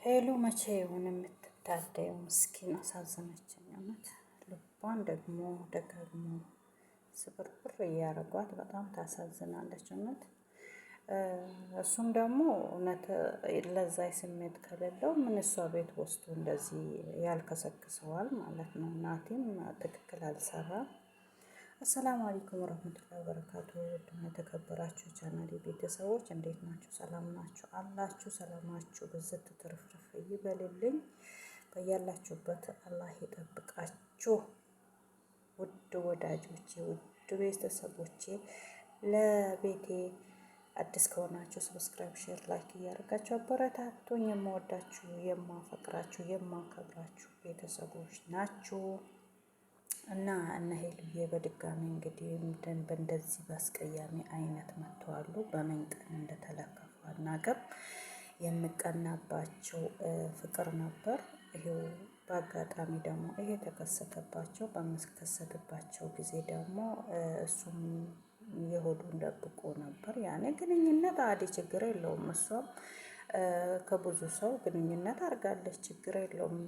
ሄሉ መቼ ይሁን የምትታደየው? ምስኪን አሳዘነችኝ። እውነት ልቧን ደግሞ ደጋግሞ ስብርብር እያረጓት በጣም ታሳዝናለች። እውነት እሱም ደግሞ እውነት ለዛ ስሜት ከሌለው ምን እሷ ቤት ወስዶ እንደዚህ ያልከሰክሰዋል ማለት ነው። ናቲም ትክክል አልሰራም። አሰላሙ አለይኩም ወረህመቱላሂ ወበረካቱ። ውድና የተከበራችሁ ቻናሌ ቤተሰቦች እንዴት ናችሁ? ሰላም ናችሁ አላችሁ? ሰላማችሁ ብዝት ትርፍርፍ ይበልልኝ። በያላችሁበት አላህ ይጠብቃችሁ። ውድ ወዳጆቼ፣ ውድ ቤተሰቦቼ፣ ለቤቴ አዲስ ከሆናችሁ ሰብስክራይብ፣ ሼር፣ ላይክ እያደረጋችሁ አበረታቱኝ። የምወዳችሁ የማፈቅራችሁ የማከብራችሁ ቤተሰቦች ናችሁ እና እነ ሄሉዬ በድጋሚ እንግዲህ በእንደዚህ በአስቀያሚ አይነት መጥተዋሉ። በምን ቀን እንደተለከፉ አናውቅም። የምቀናባቸው ፍቅር ነበር። ይሄው በአጋጣሚ ደግሞ ይሄ ተከሰተባቸው። በምትከሰትባቸው ጊዜ ደግሞ እሱም የሆዱን ደብቆ ነበር። ያኔ ግንኙነት አዲ ችግር የለውም። እሷም ከብዙ ሰው ግንኙነት አድርጋለች፣ ችግር የለውም።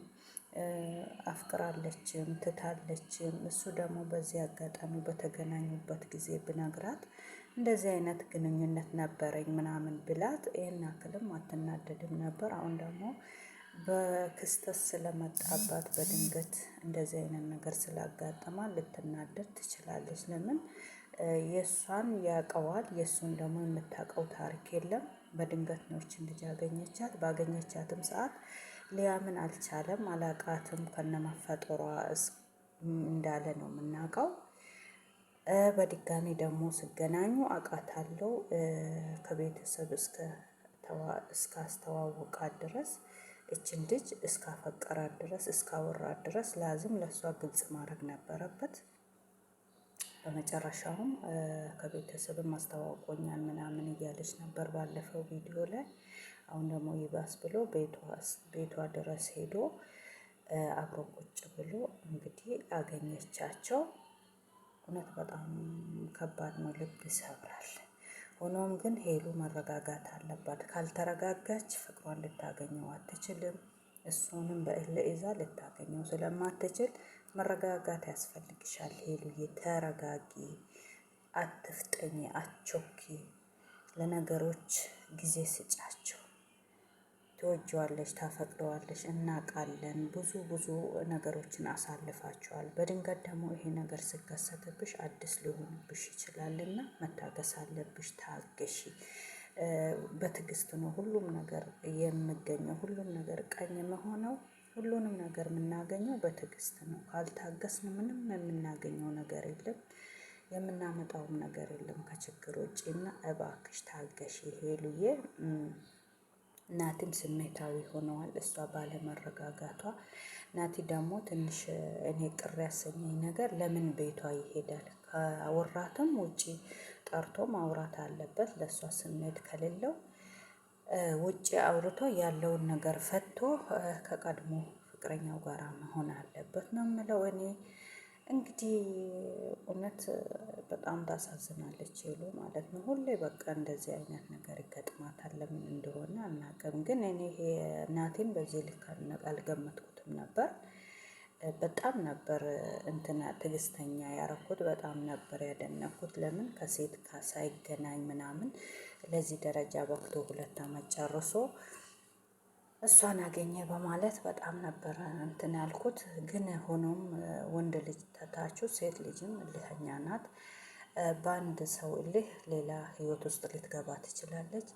አፍቅራለችም ትታለችም። እሱ ደግሞ በዚህ አጋጣሚ በተገናኙበት ጊዜ ብነግራት እንደዚህ አይነት ግንኙነት ነበረኝ ምናምን ብላት ይሄን ያክልም አትናደድም ነበር። አሁን ደግሞ በክስተት ስለመጣባት በድንገት እንደዚህ አይነት ነገር ስላጋጠማ ልትናደድ ትችላለች። ለምን የእሷን ያውቀዋል፣ የእሱን ደግሞ የምታውቀው ታሪክ የለም። በድንገት ነው ይችን ልጅ ያገኘቻት። ባገኘቻትም ሰዓት ሊያምን አልቻለም። አላቃትም ከነመፈጠሯ እንዳለ ነው የምናውቀው። በድጋሚ ደግሞ ስገናኙ አውቃታለሁ ከቤተሰብ እስከ አስተዋወቃት ድረስ እችን ልጅ እስካፈቀራት ድረስ እስካወራት ድረስ ላዝም ለእሷ ግልጽ ማድረግ ነበረበት። በመጨረሻውም ከቤተሰብም አስተዋውቆኛል ምናምን እያለች ነበር ባለፈው ቪዲዮ ላይ። አሁን ደግሞ ይባስ ብሎ ቤቷ ድረስ ሄዶ አብሮ ቁጭ ብሎ እንግዲህ አገኘቻቸው። እውነት በጣም ከባድ ነው፣ ልብ ይሰብራል። ሆኖም ግን ሄሉ መረጋጋት አለባት። ካልተረጋጋች ፍቅሯን ልታገኘው አትችልም። እሱንም በእልህ ይዛ ልታገኘው ስለማትችል መረጋጋት ያስፈልግሻል። ሄሉዬ ተረጋጊ፣ አትፍጠኝ፣ አትቾኪ። ለነገሮች ጊዜ ስጫቸው። ትወጂዋለሽ፣ ታፈቅደዋለሽ፣ እናውቃለን። ብዙ ነገሮችን አሳልፋችኋል። በድንገት ደግሞ ይሄ ነገር ሲከሰትብሽ አዲስ ሊሆንብሽ ይችላልና መታገስ አለብሽ። ታገሺ። በትዕግስት ነው ሁሉም ነገር የሚገኘው። ሁሉም ነገር ቀኝ መሆነው ሁሉንም ነገር የምናገኘው በትዕግስት ነው። ካልታገስን ምንም የምናገኘው ነገር የለም፣ የምናመጣውም ነገር የለም ከችግር ውጭ። እና እባክሽ ታገሺ ሄሉዬ። ናቲም ስሜታዊ ሆነዋል እሷ ባለመረጋጋቷ። ናቲ ደግሞ ትንሽ እኔ ቅር ያሰኘኝ ነገር ለምን ቤቷ ይሄዳል? ከአወራትም ውጪ ጠርቶ ማውራት አለበት። ለእሷ ስሜት ከሌለው ውጪ አውርቶ ያለውን ነገር ፈቶ ከቀድሞ ፍቅረኛው ጋር መሆን አለበት ነው የምለው እኔ። እንግዲህ እውነት በጣም ታሳዝናለች ሄሉ ማለት ነው። ሁሌ በቃ እንደዚህ አይነት ነገር ይገጥማታል። ለምን እንደሆነ አናውቅም። ግን እኔ ይሄ ናቲን በዚህ ልክ አልገመትኩትም ነበር። በጣም ነበር እንትና ትዕግስተኛ ያረኩት፣ በጣም ነበር ያደነኩት። ለምን ከሴት ሳይገናኝ ምናምን ለዚህ ደረጃ በቅቶ 2 ዓመት ጨርሶ እሷን አገኘ በማለት በጣም ነበረ እንትን ያልኩት። ግን ሆኖም ወንድ ልጅ ተታችሁ ሴት ልጅም እልህኛ ናት። በአንድ ሰው እልህ ሌላ ህይወት ውስጥ ልትገባ ትችላለች።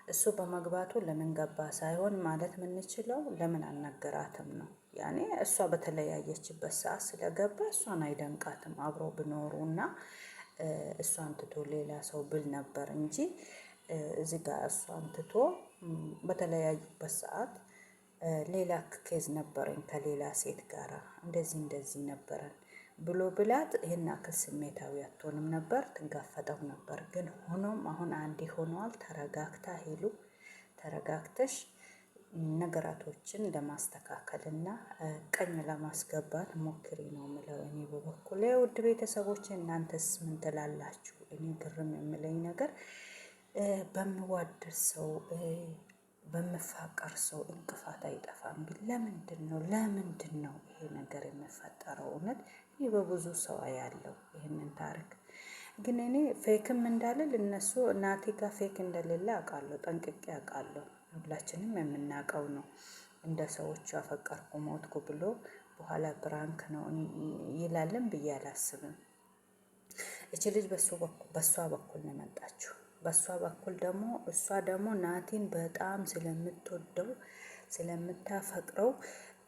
እሱ በመግባቱ ለምን ገባ ሳይሆን ማለት የምንችለው ለምን አልነገራትም ነው። ያኔ እሷ በተለያየችበት ሰዓት ስለገባ እሷን አይደንቃትም። አብሮ ብኖሩ እና እሷን ትቶ ሌላ ሰው ብል ነበር እንጂ እዚህ ጋር እሷን ትቶ በተለያዩበት ሰዓት ሌላ ኬዝ ነበረኝ ከሌላ ሴት ጋራ እንደዚህ ነበረን ብሎ ብላት ይሄን አክል ስሜታዊ አትሆንም ነበር፣ ትጋፈጠው ነበር። ግን ሆኖም አሁን አንዴ ሆኗል። ተረጋግታ ሄሉ ተረጋግተሽ ነገራቶችን ለማስተካከልና ቀኝ ለማስገባት ሞክሪ ነው ምለው እኔ በበኩሌ። ውድ ቤተሰቦች እናንተስ ምን ትላላችሁ? እኔ ግርም የምለኝ ነገር በምዋደድ ሰው በመፋቀር ሰው እንቅፋት አይጠፋም። ግን ለምንድን ነው ይሄ ነገር የሚፈጠረው? እውነት ይህ በብዙ ሰው ያለው ይህንን ታሪክ ግን እኔ ፌክም እንዳልል እነሱ ናቲ ጋር ፌክ እንደሌለ አውቃለሁ፣ ጠንቅቄ አውቃለሁ። ሁላችንም የምናውቀው ነው። እንደ ሰዎቹ አፈቀርኩ ሞትኩ ብሎ በኋላ ብራንክ ነው ይላልን ብዬ አላስብም። እቺ ልጅ በሷ በኩል ነው መጣችው። በሷ በኩል ደግሞ እሷ ደግሞ ናቲን በጣም ስለምትወደው ስለምታፈቅረው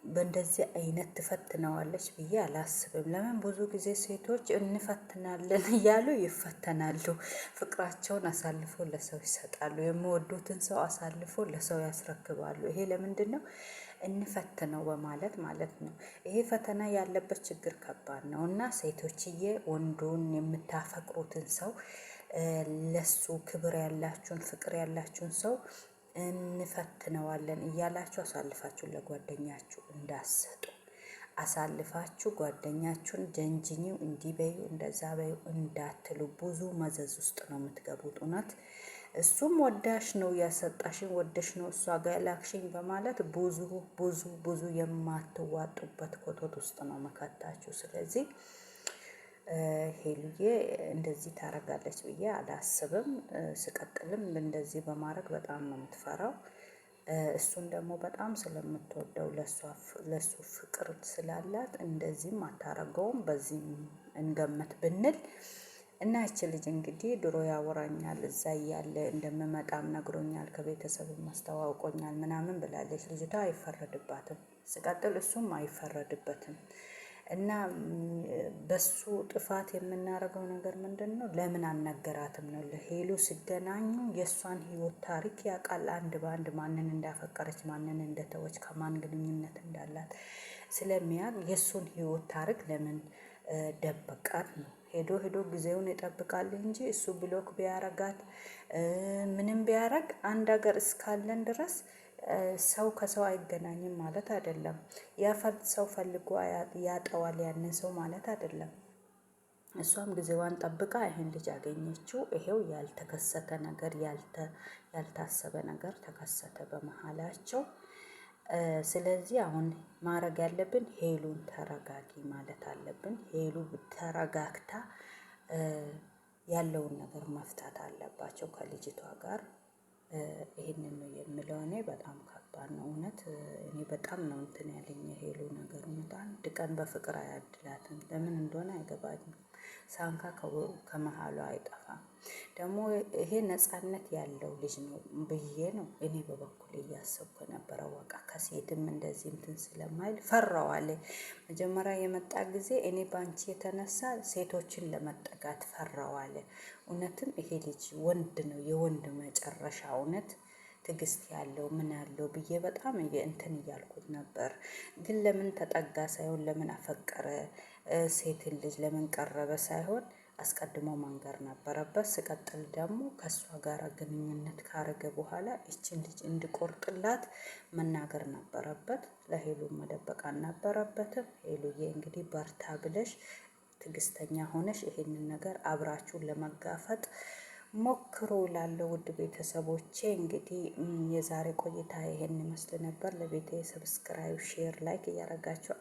በእንደዚህ አይነት ትፈትነዋለች ብዬ አላስብም። ለምን ብዙ ጊዜ ሴቶች እንፈትናለን እያሉ ይፈተናሉ። ፍቅራቸውን አሳልፎ ለሰው ይሰጣሉ። የሚወዱትን ሰው አሳልፎ ለሰው ያስረክባሉ። ይሄ ለምንድን ነው? እንፈትነው በማለት ማለት ነው። ይሄ ፈተና ያለበት ችግር ከባድ ነው እና ሴቶችዬ ወንዱን የምታፈቅሩትን ሰው ለሱ ክብር ያላችሁን ፍቅር ያላችሁን ሰው እንፈትነዋለን እያላችሁ አሳልፋችሁ ለጓደኛችሁ እንዳሰጡ። አሳልፋችሁ ጓደኛችሁን ጀንጅኒው እንዲህ በዩ እንደዛ በዩ እንዳትሉ። ብዙ መዘዝ ውስጥ ነው የምትገቡት። እውነት እሱም ወዳሽ ነው ያሰጣሽን ወደሽ ነው እሷ ጋር ላክሽኝ በማለት ብዙ የማትዋጡበት ኮቶት ውስጥ ነው መከታችሁ። ስለዚህ ሄሉዬ እንደዚህ ታረጋለች ብዬ አላስብም። ስቀጥልም እንደዚህ በማድረግ በጣም ነው የምትፈራው። እሱን ደግሞ በጣም ስለምትወደው ለሱ ፍቅር ስላላት እንደዚህም አታረገውም። በዚህም እንገመት ብንል እና ይች ልጅ እንግዲህ ድሮ ያወራኛል እዛ እያለ እንደምመጣም ነግሮኛል፣ ከቤተሰብም አስተዋውቆኛል ምናምን ብላለች። ልጅቷ አይፈረድባትም። ስቀጥል እሱም አይፈረድበትም። እና በሱ ጥፋት የምናደርገው ነገር ምንድን ነው? ለምን አልነገራትም ነው። ለሄሉ ሲገናኙ የእሷን ህይወት ታሪክ ያውቃል። አንድ በአንድ ማንን እንዳፈቀረች፣ ማንን እንደተወች፣ ከማን ግንኙነት እንዳላት ስለሚያውቅ የእሱን ህይወት ታሪክ ለምን ደበቃት ነው። ሄዶ ጊዜውን ይጠብቃል እንጂ እሱ ብሎክ ቢያረጋት ምንም ቢያረግ አንድ ሀገር እስካለን ድረስ ሰው ከሰው አይገናኝም ማለት አይደለም። ሰው ፈልጎ ያጠዋል ያንን ሰው ማለት አይደለም። እሷም ጊዜዋን ጠብቃ ይሄን ልጅ አገኘችው። ይሄው ያልተከሰተ ነገር ያልታሰበ ነገር ተከሰተ በመሀላቸው። ስለዚህ አሁን ማድረግ ያለብን ሄሉን ተረጋጊ ማለት አለብን። ሄሉ ተረጋግታ ያለውን ነገር መፍታት አለባቸው ከልጅቷ ጋር። ይሄንን ነው የምለው። እኔ በጣም ከባድ ነው እውነት። እኔ በጣም ነው እንትን ያለኝ የሄሉ ነገር እውነት። አንድ ቀን በፍቅር አያድላትም። ለምን እንደሆነ አይገባኝም። ሳንካ ከመሀሉ አይጠፋም። ደግሞ ይሄ ነፃነት ያለው ልጅ ነው ብዬ ነው እኔ በበኩል እያሰብኩ ነበረ። በቃ ከሴትም እንደዚህ እንትን ስለማይል ፈራዋል። መጀመሪያ የመጣ ጊዜ እኔ ባንቺ የተነሳ ሴቶችን ለመጠጋት ፈራዋል። እውነትም ይሄ ልጅ ወንድ ነው፣ የወንድ መጨረሻ እውነት ትዕግስት ያለው ምን ያለው ብዬ በጣም እንትን እያልኩት ነበር። ግን ለምን ተጠጋ ሳይሆን ለምን አፈቀረ ሴትን ልጅ ለምን ቀረበ ሳይሆን አስቀድሞ መንገር ነበረበት። ስቀጥል ደግሞ ከእሷ ጋር ግንኙነት ካረገ በኋላ ይችን ልጅ እንዲቆርጥላት መናገር ነበረበት። ለሄሉ መደበቅ አልነበረበትም። ሄሉዬ እንግዲህ በርታ ብለሽ ትዕግስተኛ ሆነሽ ይሄንን ነገር አብራችሁን ለመጋፈጥ ሞክሮ ላለው ውድ ቤተሰቦቼ እንግዲህ የዛሬ ቆይታ ይሄን ይመስል ነበር። ለቤቴ ሰብስክራይብ፣ ሼር፣ ላይክ እያረጋችሁ